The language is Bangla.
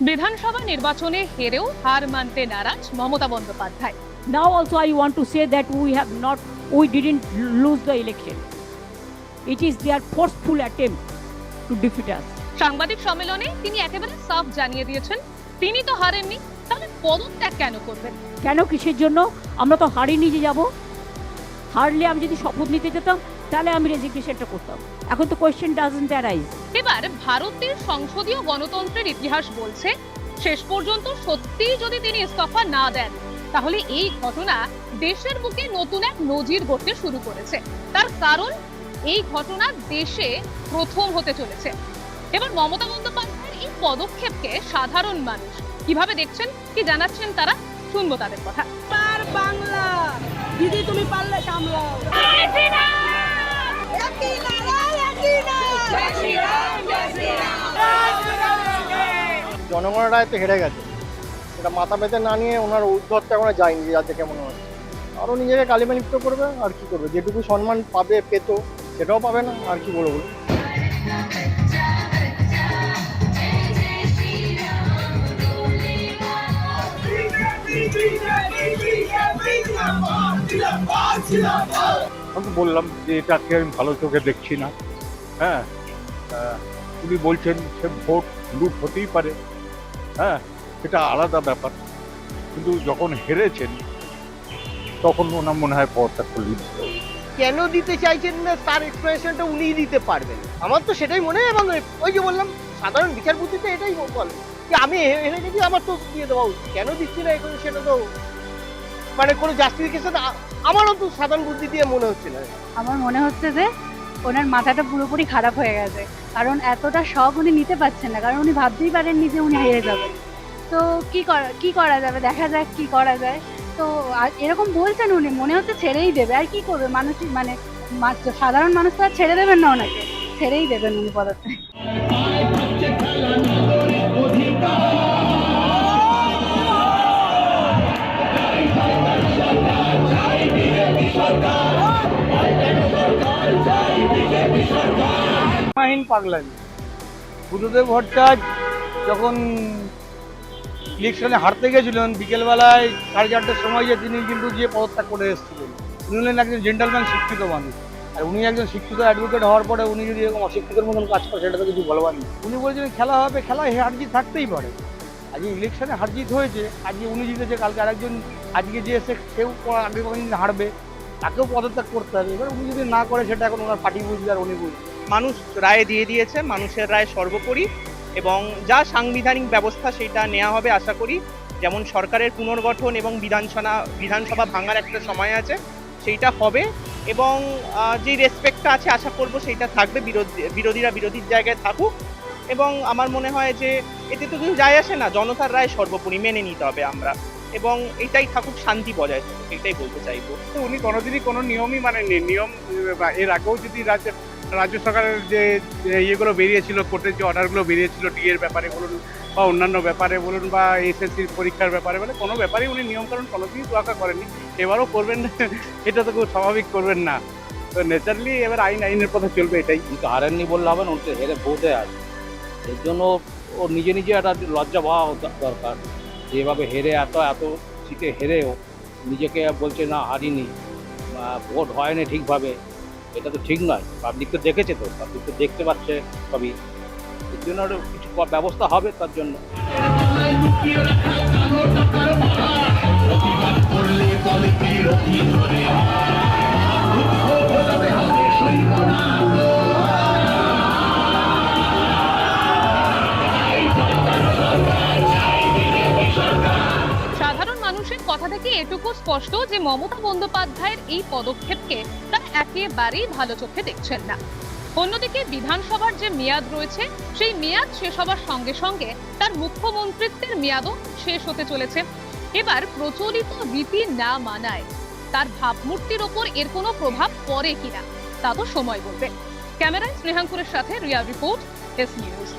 বিধানসভা নির্বাচনে হেরেও হার মানতে নারাজ Mamata Bandyopadhyay. Now also I want to say that we didn't lose the election. It is their forceful attempt to defeat us. সাংবাদিক সম্মেলনে তিনি একেবারে সাফ জানিয়ে দিয়েছেন তিনি তো হারেননি, তাহলে পদত্যাগ কেন করবেন? কেন, কিসের জন্য? আমরা তো হারিয়ে যে যাব। হারলে আমি যদি শপথ নিতে যেতাম তাহলে আমি রেজিগনেশনটা করতাম। এখন তো কোয়েশ্চেন ডাজন্ট অ্যারাইজ। এবার ভারতের সংসদীয় গণতন্ত্রের ইতিহাস বলছে শেষ পর্যন্ত সত্যিই যদি তিনি ইস্তফা না দেন তাহলে এই ঘটনা দেশের বুকে নতুন এক নজির গড়তে শুরু করেছে। তার কারণ এই ঘটনা দেশে প্রথম হতে চলেছে। এবার মমতা বন্দ্যোপাধ্যায়ের এই পদক্ষেপকে সাধারণ মানুষ কিভাবে দেখছেন, কি জানাচ্ছেন তারা, শুনবো তাদের কথা। বাংলা দিদি তুমি পারলে সামলাও। জনগণের রায় তো হেরে গেছে, সেটা মাথা পেতে না নিয়ে ওনার উদ্যোগটা এখনো যায়নি, যা দেখে মনে হচ্ছে। আরও নিজেকে কালিমালিপ্ত করবে, আর কি করবে? যেটুকু সম্মান পেতো সেটাও পাবে না, আর কি বলবো? আমি বললাম যে এটাকে আমি ভালো চোখে দেখছি না। হ্যাঁ, উনি বলছেন সে ভোট লুট হতেই পারে, হ্যাঁ সেটা আলাদা ব্যাপার, কিন্তু যখন হেরেছেন তখন ওনার মনে হয় পদত্যাগ করলেই ভালো। কেন দিতে চাইছেন না তার এক্সপ্লেনেশনটা উনিই দিতে পারবেন। আমার তো সেটাই মনে হয়, এবং ওই যে বললাম সাধারণ বিচার বুদ্ধিতে এটাই বলে যে আমি হেরে গেছি, আমার তো দিয়ে দেওয়া উচিত। কেন দিচ্ছি না এখন সেটা তো মানে কোনো জাস্টিফিকেশন আমারও তো সাধারণ বুদ্ধি দিয়ে মনে হচ্ছে না। আমার মনে হচ্ছে যে ওনার মাথাটা পুরোপুরি খারাপ হয়ে গেছে, কারণ এতটা শখ উনি নিতে পারছেন না, কারণ উনি ভাবতেই পারেননি যে উনি হেরে যাবেন। তো কি করা যাবে, দেখা যাক কি করা যায়। তো এরকম বলছেন উনি, মনে হচ্ছে ছেড়েই দেবে। আর কি করবে মানুষ, মানে সাধারণ মানুষ তো আর ছেড়ে দেবেন না, ওনাকে ছেড়েই দেবেন উনি পদার্থে। মাহিন পাগলামি। বুদ্ধদেব ভট্টাচার্য যখন ইলেকশনে হারতে গেছিলেন বিকেলবেলায় 4:30টার সময় যে তিনি কিন্তু গিয়ে পদত্যাগ করে এসেছিলেন। উনি হলেন একজন জেন্টালম্যান, শিক্ষিত মানুষ। আর উনি একজন শিক্ষিত অ্যাডভোকেট হওয়ার পরে উনি যদি এরকম অশিক্ষিতের মতন কাজ করে সেটা তো কিছু বলবার নেই। উনি বলছিলেন খেলা হবে, খেলায় হারজিত থাকতেই পারে। আজকে ইলেকশনে হারজিত হয়েছে, আজকে উনি জিতেছে, কালকে আরেকজন আজকে যে এসে সেও আগে কোনোদিন হারবে, তাকেও পদত্যাগ করতে হবে। এবার উনি যদি না করে সেটা এখন ওনার পার্টি বুঝবে আর উনি বুঝবে। মানুষ রায় দিয়ে দিয়েছে, মানুষের রায় সর্বোপরি, এবং যা সাংবিধানিক ব্যবস্থা সেটা নেওয়া হবে আশা করি। যেমন সরকারের পুনর্গঠন এবং বিধানসভা ভাঙার একটা সময় আছে, সেইটা হবে, এবং যে রেসপেক্টটা আছে আশা করব সেইটা থাকবে। বিরোধীরা বিরোধীর জায়গায় থাকুক, এবং আমার মনে হয় যে এতে তো কিছু যায় আসে না, জনতার রায় সর্বোপরি মেনে নিতে হবে আমরা, এবং এটাই থাকুক, শান্তি বজায় থাকুক, এটাই বলতে চাইবো। উনি কোনোদিনই কোনো নিয়মই মানেননি। নিয়ম এর আগেও যদি রাজ্য সরকারের যে ইয়েগুলো বেরিয়েছিল, কোর্টের যে অর্ডারগুলো বেরিয়েছিল ডিএর ব্যাপারে বলুন বা অন্যান্য ব্যাপারে বলুন বা এসএসসির পরীক্ষার ব্যাপারে, মানে কোনো ব্যাপারেই উনি নিয়মকানুন কোনোদিনই তোয়াক্কা করেননি, এবারও করবেন না। এটা তো খুব স্বাভাবিক করবেন না। তো ন্যাচারালি এবার আইনের পথে চলবে, এটাই। কিন্তু হারেননি বললে হবে না, উনি তো হেরে ভোটে আছে। এর জন্য ও নিজে একটা লজ্জা পাওয়া দরকার। যেভাবে হেরে এত সিটে হেরেও নিজেকে বলছে না হারিনি, ভোট হয়নি ঠিকভাবে, এটা তো ঠিক নয়। পাবলিক তো দেখেছে, তো পাবলিক তো দেখতে পাচ্ছে সবই। এর জন্য কিছু ব্যবস্থা হবে তার জন্য। সাধারণ মানুষের কথা থেকে এটুকু স্পষ্ট যে মমতা বন্দ্যোপাধ্যায়ের এই পদক্ষেপকে তারা একেবারেই ভালো চোখে দেখছেন না। অন্যদিকে বিধানসভার যে মেয়াদ রয়েছে সেই মেয়াদ শেষ হবার সঙ্গে সঙ্গে তার মুখ্যমন্ত্রিত্বের মেয়াদও শেষ হতে চলেছে। এবার প্রচলিত রীতি না মানায় তার ভাবমূর্তির ওপর এর কোনো প্রভাব পড়ে কিনা তা তো সময় বলবে। ক্যামেরায় স্নেহাঙ্কুরের সাথে রিয়া রিপোর্ট, এস নিউজ।